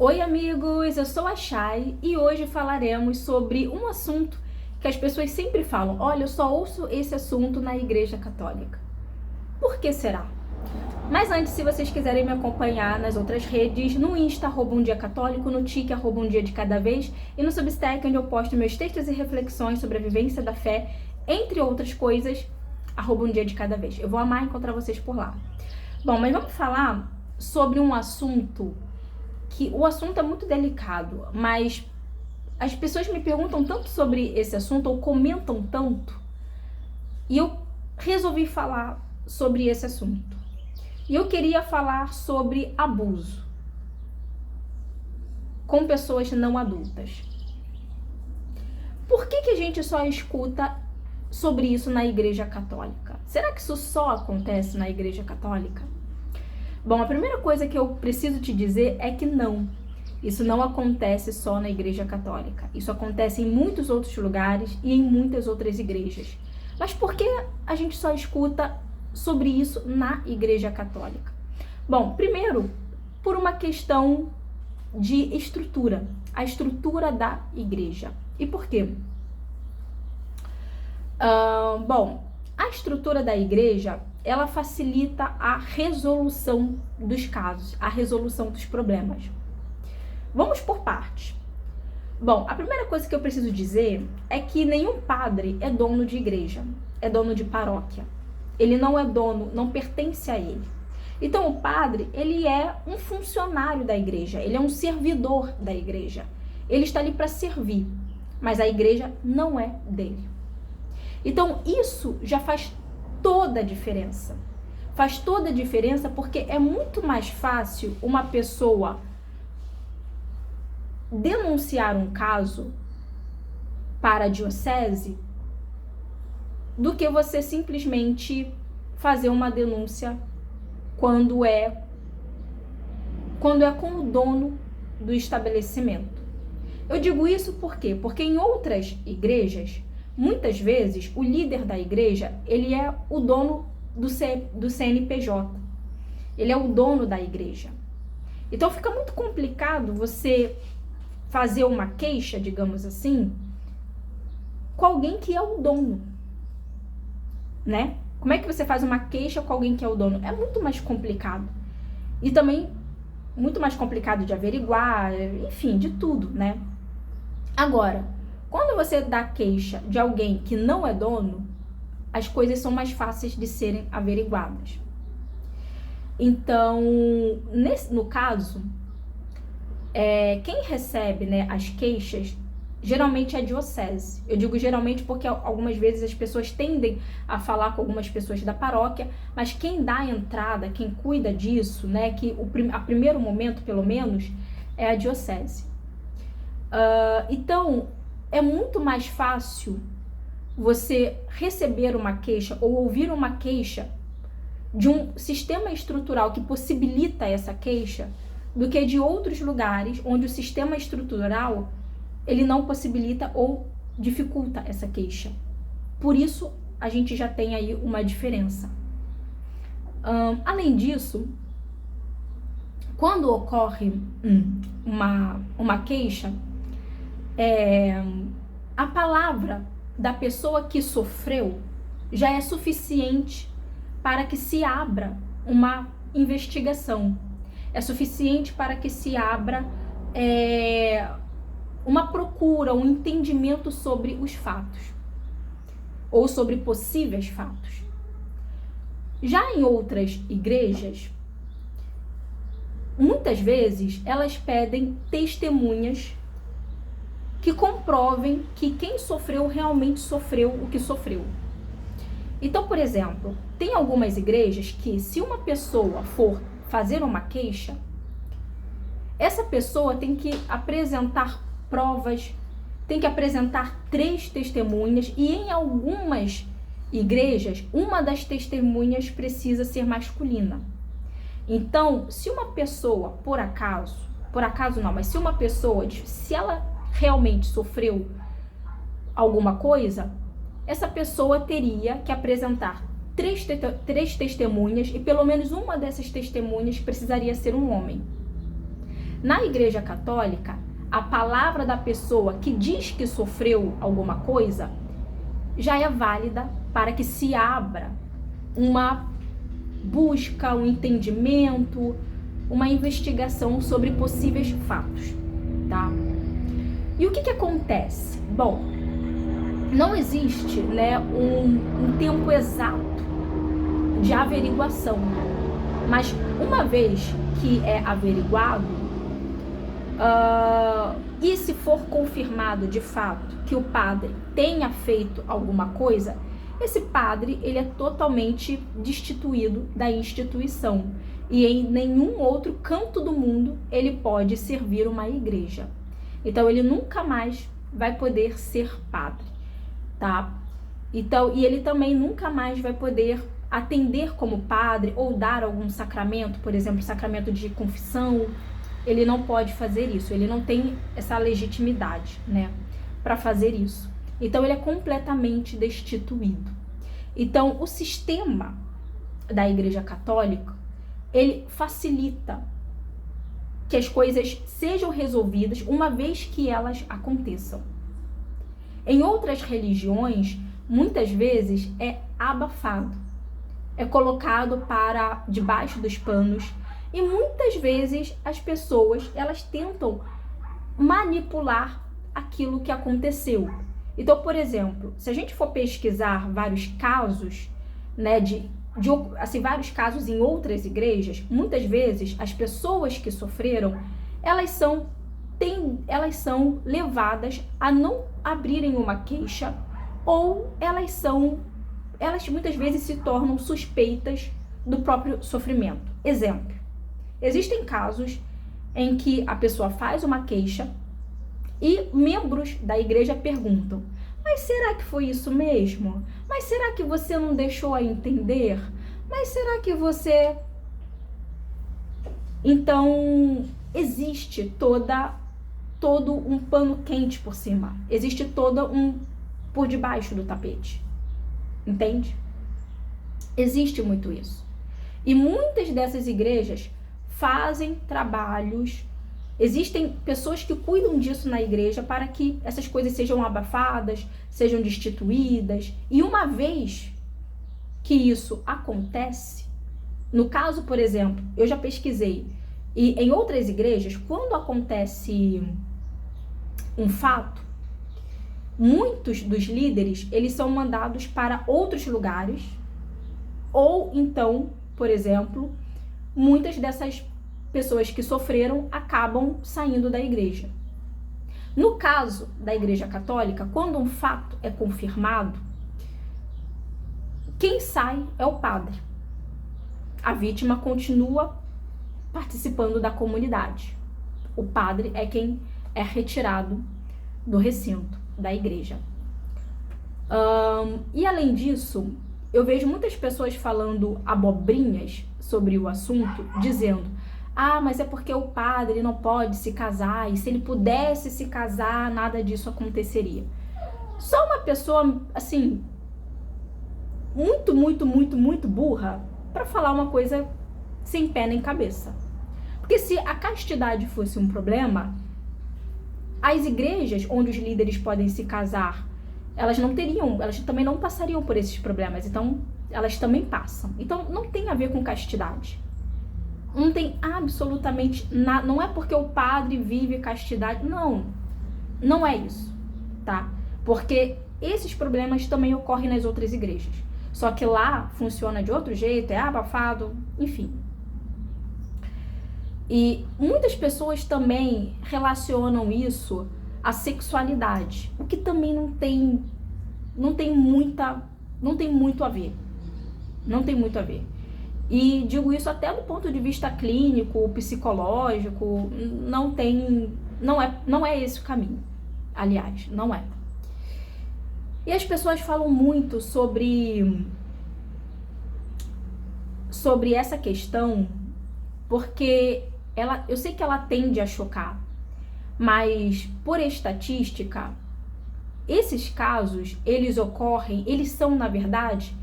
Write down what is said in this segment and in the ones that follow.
Oi amigos, eu sou a Chay e hoje falaremos sobre um assunto que as pessoas sempre falam: olha, eu só ouço esse assunto na Igreja Católica. Por que será? Mas antes, se vocês quiserem me acompanhar nas outras redes, no Insta, @umdiacatólico, no Tique, @um dia de cada vez, e no Substack, onde eu posto meus textos e reflexões sobre a vivência da fé, entre outras coisas, @um dia de cada vez. Eu vou amar encontrar vocês por lá. Bom, mas vamos falar sobre um assunto que o assunto é muito delicado, mas as pessoas me perguntam tanto sobre esse assunto ou comentam tanto, e eu resolvi falar sobre esse assunto. E eu queria falar sobre abuso com pessoas não adultas. Por que a gente só escuta sobre isso na Igreja Católica? Será que isso só acontece na Igreja Católica? Bom, a primeira coisa que eu preciso te dizer é que não. Isso não acontece só na Igreja Católica. Isso acontece em muitos outros lugares e em muitas outras igrejas. Mas por que a gente só escuta sobre isso na Igreja Católica? Bom, primeiro, por uma questão de estrutura. A estrutura da igreja. E por quê? Bom, a estrutura da igreja, ela facilita a resolução dos casos, a resolução dos problemas. Vamos por partes. Bom, a primeira coisa que eu preciso dizer é que nenhum padre é dono de igreja, é dono de paróquia. Ele não é dono, não pertence a ele. Então o padre, ele é um funcionário da igreja, ele é um servidor da igreja. Ele está ali para servir, mas a igreja não é dele. Então isso já faz toda a diferença. Faz toda a diferença porque é muito mais fácil uma pessoa denunciar um caso para a diocese do que você simplesmente fazer uma denúncia quando é com o dono do estabelecimento. Eu digo isso por quê? Porque em outras igrejas, muitas vezes, o líder da igreja, ele é o dono do CNPJ. Ele é o dono da igreja. Então fica muito complicado você fazer uma queixa, digamos assim, com alguém que é o dono, né? Como é que você faz uma queixa com alguém que é o dono? É muito mais complicado. E também muito mais complicado de averiguar, enfim, de tudo, né? Agora, quando você dá queixa de alguém que não é dono, as coisas são mais fáceis de serem averiguadas. Então, no caso, quem recebe, né, as queixas, geralmente é a diocese. Eu digo geralmente porque algumas vezes as pessoas tendem a falar com algumas pessoas da paróquia, mas quem dá a entrada, quem cuida disso, né, que a primeiro momento, pelo menos, é a diocese. Então, é muito mais fácil você receber uma queixa ou ouvir uma queixa de um sistema estrutural que possibilita essa queixa do que de outros lugares onde o sistema estrutural ele não possibilita ou dificulta essa queixa. Por isso, a gente já tem aí uma diferença. Além disso, quando ocorre uma queixa, a palavra da pessoa que sofreu já é suficiente para que se abra uma investigação. É suficiente para que se abra uma procura, um entendimento sobre os fatos ou sobre possíveis fatos. Já em outras igrejas, muitas vezes elas pedem testemunhas que comprovem que quem sofreu realmente sofreu o que sofreu. Então, por exemplo, tem algumas igrejas que, se uma pessoa for fazer uma queixa, essa pessoa tem que apresentar provas, tem que apresentar 3 testemunhas, e em algumas igrejas, uma das testemunhas precisa ser masculina. Então, se uma pessoa, por acaso não, mas se uma pessoa, se ela realmente sofreu alguma coisa, essa pessoa teria que apresentar 3 testemunhas, e pelo menos uma dessas testemunhas precisaria ser um homem. Na Igreja Católica, a palavra da pessoa que diz que sofreu alguma coisa já é válida para que se abra uma busca, um entendimento, uma investigação sobre possíveis fatos, tá? E o que acontece? Bom, não existe, né, um tempo exato de averiguação, mas uma vez que é averiguado, e se for confirmado de fato que o padre tenha feito alguma coisa, esse padre ele é totalmente destituído da instituição e em nenhum outro canto do mundo ele pode servir uma igreja. Então ele nunca mais vai poder ser padre, tá? Então, e ele também nunca mais vai poder atender como padre ou dar algum sacramento, por exemplo, sacramento de confissão. Ele não pode fazer isso, ele não tem essa legitimidade, né, para fazer isso. Então ele é completamente destituído. Então o sistema da Igreja Católica, ele facilita que as coisas sejam resolvidas uma vez que elas aconteçam. Em outras religiões, muitas vezes é abafado, é colocado para debaixo dos panos. E muitas vezes as pessoas, elas tentam manipular aquilo que aconteceu. Então, por exemplo, se a gente for pesquisar vários casos, né, vários casos em outras igrejas, muitas vezes as pessoas que sofreram, elas são levadas a não abrirem uma queixa, ou elas muitas vezes se tornam suspeitas do próprio sofrimento. Exemplo. Existem casos em que a pessoa faz uma queixa e membros da igreja perguntam: mas será que foi isso mesmo? Mas será que você não deixou a entender? Mas será que você... Então, existe todo um pano quente por cima. Existe por debaixo do tapete. Entende? Existe muito isso. E muitas dessas igrejas fazem trabalhos, existem pessoas que cuidam disso na igreja para que essas coisas sejam abafadas, sejam destituídas. E uma vez que isso acontece, no caso, por exemplo, eu já pesquisei, e em outras igrejas, quando acontece um fato, muitos dos líderes, eles são mandados para outros lugares, ou então, por exemplo, muitas dessas pessoas que sofreram acabam saindo da igreja. No caso da Igreja Católica, quando um fato é confirmado, quem sai é o padre. A vítima continua participando da comunidade. O padre é quem é retirado do recinto da igreja. E além disso, eu vejo muitas pessoas falando abobrinhas sobre o assunto, dizendo: ah, mas é porque o padre não pode se casar, e se ele pudesse se casar, nada disso aconteceria. Só uma pessoa, assim, muito burra para falar uma coisa sem pé nem cabeça. Porque se a castidade fosse um problema, as igrejas onde os líderes podem se casar, elas também não passariam por esses problemas. Então, elas também passam. Então, não tem a ver com castidade. Não tem absolutamente nada. Não é porque o padre vive castidade. Não é isso, tá? Porque esses problemas também ocorrem nas outras igrejas. Só que lá funciona de outro jeito, é abafado, enfim. E muitas pessoas também relacionam isso à sexualidade, o que também não tem muito a ver. Não tem muito a ver. E digo isso até do ponto de vista clínico, psicológico, não é esse o caminho. Aliás, não é. E as pessoas falam muito sobre essa questão, porque eu sei que ela tende a chocar, mas por estatística, esses casos, eles são, na verdade,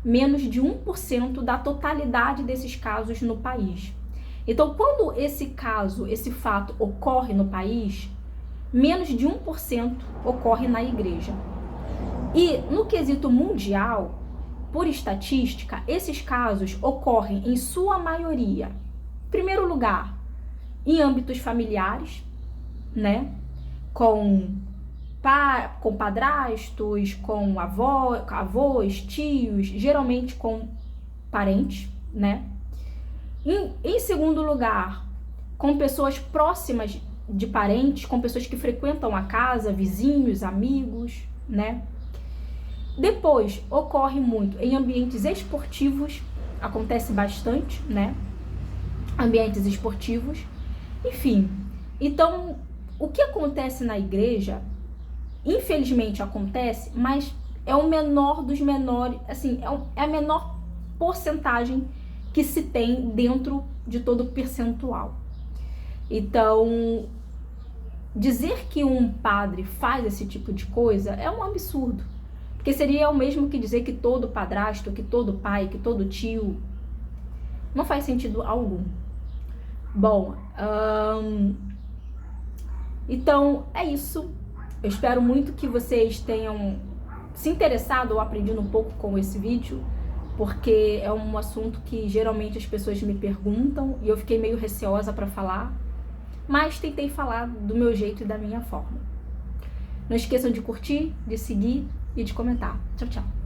menos de 1% da totalidade desses casos no país. Então, quando esse caso, esse fato ocorre no país, menos de 1% ocorre na igreja. E no quesito mundial, por estatística, esses casos ocorrem em sua maioria, em primeiro lugar, em âmbitos familiares, né? Com padrastos, com avós, tios, geralmente com parentes, né? Em segundo lugar, com pessoas próximas de parentes, com pessoas que frequentam a casa, vizinhos, amigos, né? Depois, ocorre muito em ambientes esportivos, acontece bastante, né? Ambientes esportivos, enfim. Então, o que acontece na igreja, infelizmente acontece, mas é o menor dos menores, assim, é a menor porcentagem que se tem dentro de todo o percentual. Então, dizer que um padre faz esse tipo de coisa é um absurdo. Porque seria o mesmo que dizer que todo padrasto, que todo pai, que todo tio. Não faz sentido algum. Bom, então é isso. Eu espero muito que vocês tenham se interessado ou aprendido um pouco com esse vídeo, porque é um assunto que geralmente as pessoas me perguntam e eu fiquei meio receosa para falar, mas tentei falar do meu jeito e da minha forma. Não esqueçam de curtir, de seguir e de comentar. Tchau, tchau.